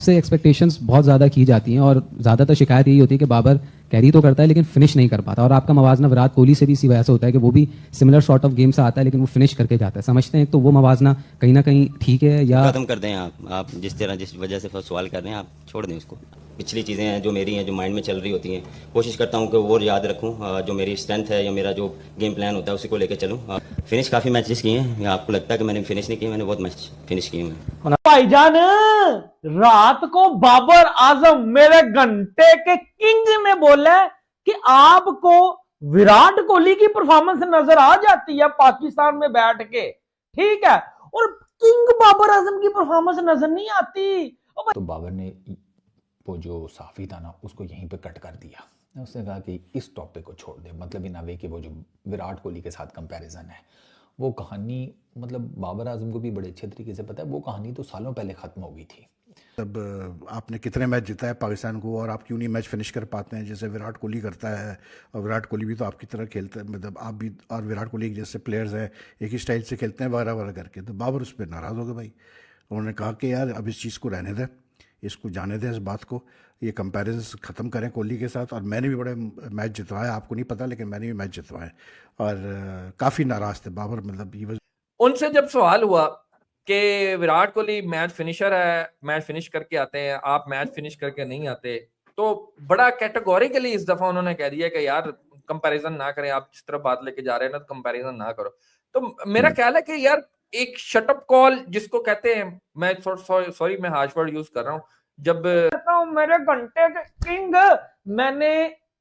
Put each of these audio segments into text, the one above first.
से एक्सपेक्टेशंस बहुत ज़्यादा की जाती हैं और ज़्यादातर शिकायत यही होती है कि बाबर कैरी तो करता है लेकिन फिनिश नहीं कर पाता। और आपका मवाजना विराट कोहली से भी इसी वजह से होता है कि वो भी सिमिलर सॉर्ट ऑफ गेम से आता है लेकिन वो फिनिश करके जाता है। समझते हैं तो वो मवाजना कहीं ना कहीं ठीक है या खत्म कर दें आप जिस वजह से फर्स्ट सवाल कर रहे हैं आप छोड़ दें उसको। पिछली चीज़ें हैं जो मेरी हैं जो माइंड में चल रही होती हैं, कोशिश करता हूँ कि वो याद रखूँ। जो मेरी स्ट्रेंथ है या मेरा जो गेम प्लान होता है उसी को लेकर चलूँ। फिनिश काफ़ी मैचेस किए हैं, या आपको लगता है कि मैंने फिनिश नहीं किए? मैंने बहुत मैच फिनिश किए हैं। भाईजान, रात को बाबर आजम मेरे घंटे के किंग ने बोला कि आपको विराट कोहली की परफॉर्मेंस नजर आ जाती है पाकिस्तान में बैठ के, ठीक है, और किंग बाबर आजम की परफॉर्मेंस नजर नहीं आती। तो बाबर ने वो जो साफ़ी था ना उसको यहीं पे कट कर दिया। उसने कहा कि इस टॉपिक को छोड़ दे, मतलब इन वे कि वो जो विराट कोहली के साथ कंपैरिजन है वो कहानी, मतलब बाबर आजम को भी बड़े अच्छे तरीके से पता है वो कहानी तो सालों पहले ख़त्म हो गई थी। तब आपने कितने मैच जीता है पाकिस्तान को और आप क्यों नहीं मैच फिनिश कर पाते हैं जैसे विराट कोहली करता है? और विराट कोहली भी तो आपकी तरह खेलता है, मतलब आप भी और विराट कोहली एक जैसे प्लेयर्स हैं, एक ही स्टाइल से खेलते हैं वगैरह वगैरह करके। तो बाबर उस पर नाराज़ हो गए भाई। उन्होंने कहा कि यार अब इस चीज़ को रहने दें, इसको जाने दें, इस बात को, ये कंपैरिजन ख़त्म करें कोहली के साथ। और मैंने भी बड़े मैच जितवाए, आपको नहीं पता लेकिन मैंने भी मैच जितवाए और काफ़ी नाराज़ थे बाबर। मतलब ये उनसे जब सवाल हुआ कि विराट कोहली मैच फिनिशर है, मैच फिनिश करके आते हैं, आप मैच फिनिश करके नहीं आते, तो बड़ा कैटेगोरिकली इस दफा उन्होंने कह दिया कि यार कंपैरिजन ना करें, आप जिस तरह बात लेके जा रहे हैं ना तो कंपैरिजन ना करो। तो मेरा ख्याल है कि यार एक शटअप कॉल जिसको कहते हैं, मैं सॉरी मैं हार्श वर्ड यूज कर रहा हूँ, जब मेरे घंटे के किंग, मैंने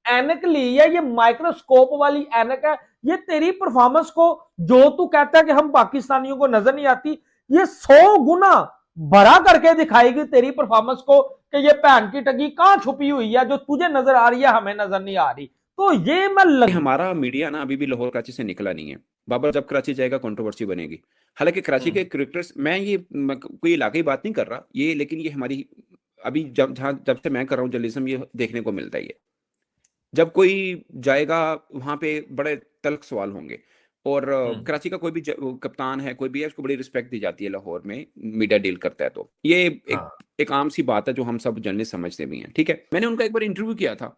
एनक ली है, ये माइक्रोस्कोप वाली एनक है, ये तेरी परफॉर्मेंस को जो तू कहता है कि हम पाकिस्तानियों को नजर नहीं आती, ये 100 गुना बड़ा करके दिखाएगी तेरी परफॉर्मेंस को कि ये भैन की टगी कहां छुपी हुई है जो तुझे नजर आ रही है हमें नजर नहीं आ रही। तो ये मैं हमारा मीडिया ना अभी भी लाहौर कराची से निकला नहीं है। बाबर जब कराची जाएगा कंट्रोवर्सी बनेगी। हालांकि कराची के क्रिकेटर्स, मैं ये कोई इलाके की बात नहीं कर रहा ये, लेकिन ये हमारी अभी जब से मैं कर रहा हूँ जर्नलिज्म, ये देखने को मिलता ही है। जब कोई जाएगा वहां पे बड़े तल्ख सवाल होंगे। और कराची का कोई भी कप्तान है, कोई भी है, उसको बड़ी रिस्पेक्ट दी जाती है लाहौर में, मीडिया डील करता है। तो ये एक आम सी बात है जो हम सब जर्नलिस्ट समझते भी हैं। ठीक है, मैंने उनका एक बार इंटरव्यू किया था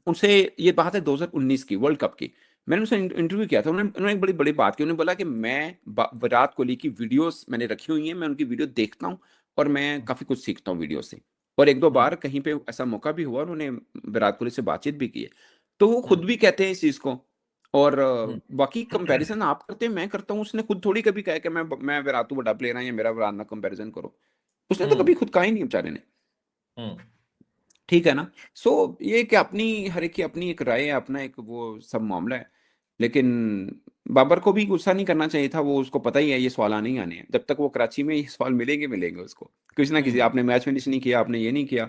उनसे, ये बात है 2019 की, वर्ल्ड कप की। मैंने उनसे इंटरव्यू किया था, उन्होंने एक बड़ी बड़ी बात की। उन्होंने बोला कि मैं विराट कोहली की वीडियोस मैंने रखी हुई हैं, मैं उनकी वीडियो देखता हूँ और मैं काफ़ी कुछ सीखता हूँ वीडियो से। और एक दो बार कहीं पे ऐसा मौका भी हुआ, उन्होंने विराट कोहली से बातचीत भी की है। तो वो खुद भी कहते हैं इस चीज़ को। और बाकी कंपैरिजन आप करते हैं, मैं करता हूँ, उसने खुद थोड़ी कभी कहा कि मैं विराट तो बड़ा प्लेयर है या मेरा विराट ना कंपैरिजन करो। उसने तो कभी खुद कहा ही नहीं बेचारे ने। ठीक है ना। सो ये कि अपनी हर एक की अपनी एक राय है, अपना एक वो सब मामला है। लेकिन बाबर को भी गुस्सा नहीं करना चाहिए था, वो उसको पता ही है ये सवाल आने ही आने हैं। जब तक वो कराची में ये सवाल मिलेंगे उसको किसी ना किसी, आपने मैच फिनिश नहीं किया, आपने ये नहीं किया।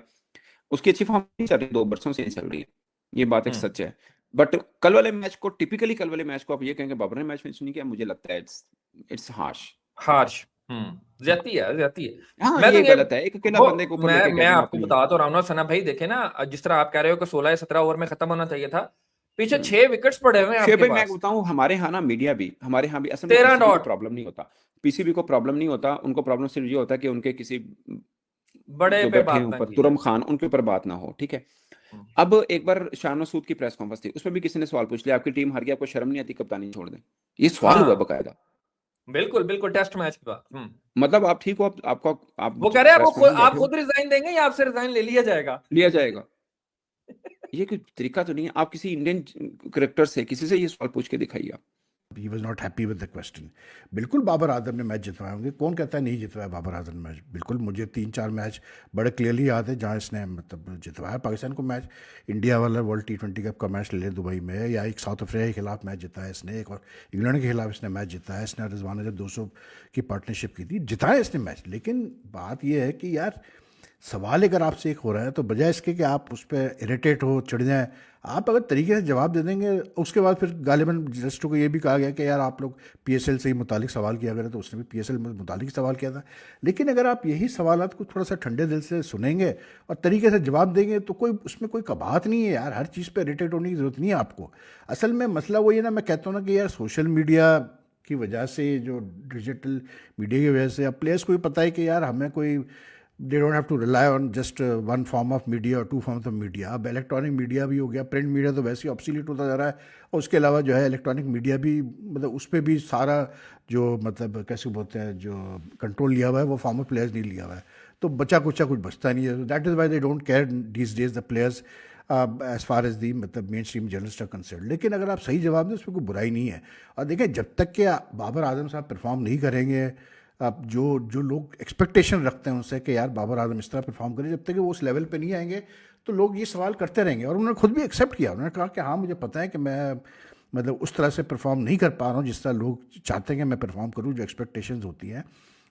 उसकी अच्छी फॉर्म नहीं चल रही, 2 वर्षों से नहीं चल रही है, ये बात एक सच है। बट कल वाले मैच को, टिपिकली कल वाले मैच को आप ये कहेंगे बाबर ने मैच फिनिश नहीं किया, मुझे लगता है इट्स हार्श। ज्यादा है, ज्यादा है। हाँ, मैं तो ये ये गलत है, एक अकेला वो बंदे को ऊपर लेके मैं कहना आपको अपनी। बता तो रहा हूँ ना सना भाई, देखे ना जिस तरह आप कह रहे हो कि 16 या 17 ओवर में खत्म होना चाहिए था, पीछे 6 विकेट्स पड़े हुए हैं शेर आपके भाई मैं पास, बताऊं, हमारे यहाँ ना मीडिया भी, हमारे यहाँ भी असल में 13 पीसीबी को डॉट, प्रॉब्लम नहीं होता। पीसीबी को प्रॉब्लम नहीं होता, उनको प्रॉब्लम सिर्फ ये होता है कि उनके किसी बड़े जो पे बैठे हैं बात ना ऊपर, की तुरम जाए। खान, उनके ऊपर बात ना हो। ठीक है। अब एक बार शाह मसूद की प्रेस कॉन्फ्रेंस थी, उसमें भी किसी ने सवाल पूछ लिया, आपकी टीम हार गई, आपको शर्म नहीं आती कप्तानी छोड़ दें? ये सवाल हुआ हाँ बकायदा। बिल्कुल बिल्कुल, टेस्ट मैच की बात। मतलब आप ठीक हो, आप वो कह रहे हैं प्रेस में आप बैठे हो, खुद रिजाइन देंगे या आपसे रिजाइन ले लिया जाएगा? लिया जाएगा। ये कोई तरीका तो नहीं है। आप किसी इंडियन क्रिकेटर से, किसी से ये सवाल पूछ के दिखाइए आप। He was not happy with the question. बिल्कुल बाबर आजम ने मैच जितवाए होंगे, कौन कहता है नहीं जितवाया बाबर आजम ने मैच? बिल्कुल, मुझे 3-4 मैच बड़े क्लियरली याद है जहाँ इसने मतलब जितवाया पाकिस्तान को मैच। इंडिया वाला वर्ल्ड T20 कप का मैच ले ले दुबई में, या एक साउथ अफ्रीका के खिलाफ मैच जिताया इसने, एक और इंग्लैंड के खिलाफ इसने मैच जिताया इसने, रिजवान ने जब 200 की पार्टनरशिप की थी, जिताया इसने मैच। लेकिन बात यह है कि यार सवाल अगर आपसे एक हो रहा है तो बजाय इसके कि आप उस पर इरिटेट हो, चिढ़ जाएं, आप अगर तरीके से जवाब दे देंगे। उसके बाद फिर गालिबन जस्टो को ये भी कहा गया कि यार आप लोग PSL से ही मुतालिक सवाल किया करें, तो उसने भी PSL में मुतालिक सवाल किया था। लेकिन अगर आप यही सवालात को थोड़ा सा ठंडे दिल से सुनेंगे और तरीके से जवाब देंगे तो कोई उसमें कोई कबात नहीं है यार। हर चीज़ पर इरिटेट होने की ज़रूरत नहीं है आपको। असल में मसला वही है ना, मैं कहता हूँ ना कि यार सोशल मीडिया की वजह से, जो डिजिटल मीडिया की वजह से अब प्लेयर्स को भी पता है कि यार हमें कोई they don't have to rely on just one form of media और टू फॉर्म्स ऑफ मीडिया. अब इलेक्ट्रॉनिक मीडिया भी हो गया, प्रिंट मीडिया तो वैसे ही ऑब्सोलीट होता जा रहा है, और उसके अलावा जो है इलेक्ट्रॉनिक मीडिया भी, मतलब उस पर भी सारा जो मतलब कैसे बोलते हैं जो कंट्रोल लिया हुआ है वो फॉर्मर प्लेयर्स नहीं लिया हुआ है, तो बचा कुचा कुछ बचता नहीं है. That is why they don't care these days the players as far as the मतलब mainstream journalist are concern. लेकिन अगर आप सही जवाब दें उसमें कोई बुराई नहीं है. और देखें, जब तक कि बाबर आजम साहब परफॉर्म नहीं करेंगे, अब जो लोग एक्सपेक्टेशन रखते हैं उनसे कि यार बाबर आजम इस तरह परफॉर्म करें, जब तक कि वो उस लेवल पे नहीं आएंगे तो लोग ये सवाल करते रहेंगे. और उन्होंने खुद भी एक्सेप्ट किया, उन्होंने कहा कि हाँ मुझे पता है कि मैं मतलब उस तरह से परफॉर्म नहीं कर पा रहा हूँ जिस तरह लोग चाहते हैं कि मैं परफॉर्म करूँ, जो एक्सपेक्टेशंस होती हैं,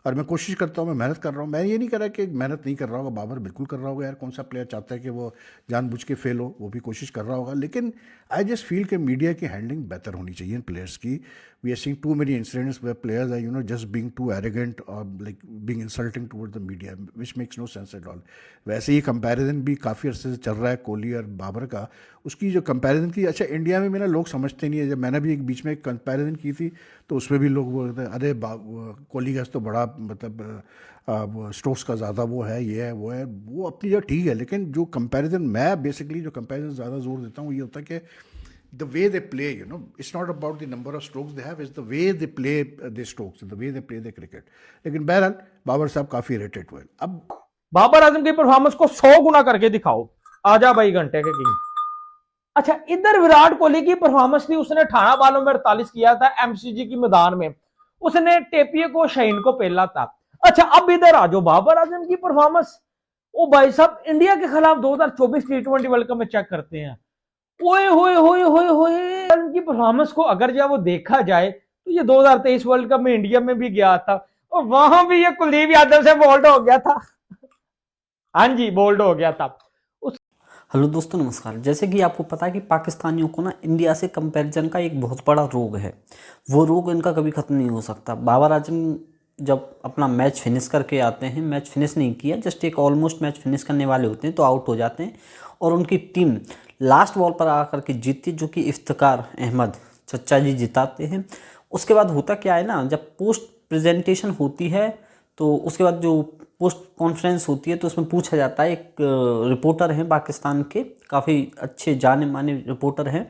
और मैं कोशिश करता हूँ, मैं मेहनत कर रहा हूँ. मैं ये नहीं कर रहा कि मेहनत नहीं कर रहा होगा, बाबर बिल्कुल कर रहा होगा. यार कौन सा प्लेयर चाहता है कि वो जानबूझ के फेल हो, वो भी कोशिश कर रहा होगा. लेकिन आई जस्ट फील कि मीडिया की हैंडलिंग बेहतर होनी चाहिए इन प्लेयर्स की. We are seeing too many incidents where players are just being too arrogant और like being insulting toward the media, which makes no sense at all. वैसे ही कंपैरिजन भी काफ़ी अर्से से चल रहा है कोहली और बाबर का. उसकी जो कंपैरिजन की, अच्छा इंडिया में मेरा लोग समझते नहीं है. जब मैंने भी एक बीच में एक कंपैरिजन की थी तो उसमें भी लोग बोलते हैं अरे कोहली का तो बड़ा मतलब स्ट्रोक्स का ज़्यादा वो है, ये है, वो है. वो अपनी जगह ठीक है, लेकिन जो कंपैरिजन, मैं बेसिकली जो कंपैरिजन ज़्यादा जोर देता हूँ ये होता है कि the way they play, it's not about the number of strokes they have, it's the way they play their strokes, the way they play their cricket. लेकिन बहरहाल बाबर साहब काफ़ी इरिटेट हुए. अब बाबर आजम की परफॉर्मेंस को 100 गुना करके दिखाओ. आजा भाई घंटे के किंग. अच्छा, इधर विराट कोहली की परफॉर्मेंस थी, उसने 18 बालों में 48 किया था एमसीजी की मैदान में, उसने टेपिए को शाहीन को पेला था. अच्छा, अब इधर आ जाओ बाबर आजम की परफॉर्मेंस. ओ भाई साहब, इंडिया के खिलाफ 2024 T20 वर्ल्ड कप में चेक करते हैं, ओए होए होए होए होए, उनकी परफॉर्मेंस को अगर जब वो देखा जाए तो ये 2023 वर्ल्ड कप में इंडिया में भी गया था और वहां भी ये कुलदीप यादव से बोल्ड हो गया था. हाँ जी, बोल्ड हो गया था. हेलो दोस्तों, नमस्कार. जैसे कि आपको पता है कि पाकिस्तानियों को ना इंडिया से कंपैरिजन का एक बहुत बड़ा रोग है. वो रोग इनका कभी ख़त्म नहीं हो सकता. बाबर आजम जब अपना मैच फिनिश करके आते हैं, मैच फिनिश नहीं किया, जस्ट एक ऑलमोस्ट मैच फिनिश करने वाले होते हैं तो आउट हो जाते हैं और उनकी टीम लास्ट बॉल पर आकर के जीतती है, जो कि इफ्तिकार अहमद चचा जी जिताते हैं. उसके बाद होता क्या है ना, जब पोस्ट प्रेजेंटेशन होती है तो उसके बाद जो पोस्ट कॉन्फ्रेंस होती है तो उसमें पूछा जाता है, एक रिपोर्टर हैं पाकिस्तान के, काफ़ी अच्छे जाने माने रिपोर्टर हैं,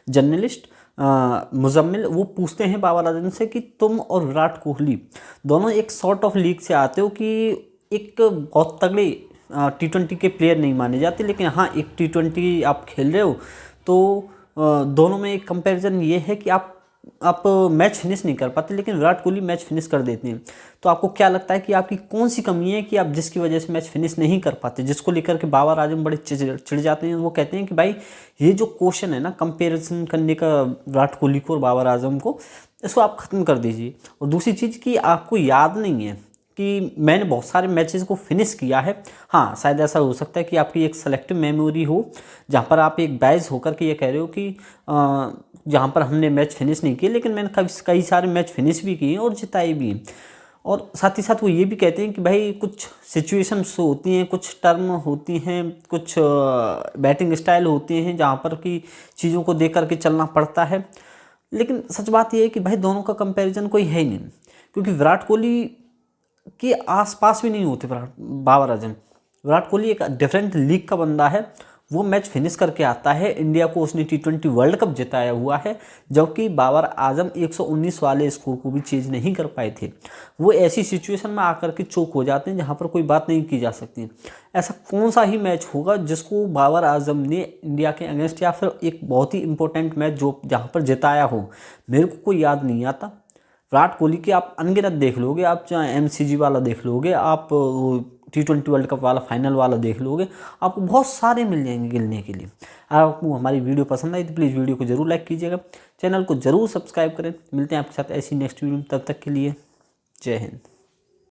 जर्नलिस्ट मुजम्मिल, वो पूछते हैं बाबर आजम से कि तुम और विराट कोहली दोनों एक सॉर्ट ऑफ लीग से आते हो कि एक बहुत तगड़े T20 के प्लेयर नहीं माने जाते, लेकिन हाँ एक T20 आप खेल रहे हो तो दोनों में एक कंपैरिजन ये है कि आप मैच फिनिश नहीं कर पाते, लेकिन विराट कोहली मैच फिनिश कर देते हैं. तो आपको क्या लगता है कि आपकी कौन सी कमी है कि आप जिसकी वजह से मैच फिनिश नहीं कर पाते, जिसको लेकर के बाबर आजम बड़े चिढ़ जाते हैं. वो कहते हैं कि भाई ये जो क्वेश्चन है ना कंपैरिजन करने का विराट कोहली को और बाबर आजम को, इसको आप ख़त्म कर दीजिए. और दूसरी चीज़ कि आपको याद नहीं है कि मैंने बहुत सारे मैचेस को फिनिश किया है. हाँ, शायद ऐसा हो सकता है कि आपकी एक सेलेक्टिव मेमोरी हो जहाँ पर आप एक बैज होकर के ये कह रहे हो कि जहाँ पर हमने मैच फिनिश नहीं किए, लेकिन मैंने कई सारे मैच फिनिश भी किए और जिताए भी. और साथ ही साथ वो ये भी कहते हैं कि भाई कुछ सिचुएशंस होती हैं, कुछ टर्म होती हैं, कुछ बैटिंग स्टाइल होती हैं जहाँ पर कि चीज़ों को देख करके चलना पड़ता है. लेकिन सच बात ये है कि भाई दोनों का कंपैरिजन कोई है ही नहीं, क्योंकि विराट कोहली के आसपास भी नहीं होते बाबर आजम. विराट कोहली एक डिफरेंट लीग का बंदा है. वो मैच फिनिश करके आता है, इंडिया को उसने T20 वर्ल्ड कप जिताया हुआ है, जबकि बाबर आजम 119 वाले स्कोर को भी चेंज नहीं कर पाए थे. वो ऐसी सिचुएशन में आकर के चौक हो जाते हैं जहां पर कोई बात नहीं की जा सकती. ऐसा कौन सा ही मैच होगा जिसको बाबर आजम ने इंडिया के अगेंस्ट या फिर एक बहुत ही इंपॉर्टेंट मैच जो जहाँ पर जिताया हो, मेरे को कोई याद नहीं आता. विराट कोहली के आप अनगिनत देख लोगे, आप चाहे MCG वाला देख लोगे, आप T20 वर्ल्ड कप वाला फाइनल वाला देख लोगे, आपको बहुत सारे मिल जाएंगे गिनने के लिए. अगर आपको हमारी वीडियो पसंद आई तो प्लीज़ वीडियो को जरूर लाइक कीजिएगा, चैनल को जरूर सब्सक्राइब करें. मिलते हैं आपके साथ ऐसी नेक्स्ट वीडियो में, तब तक के लिए जय हिंद.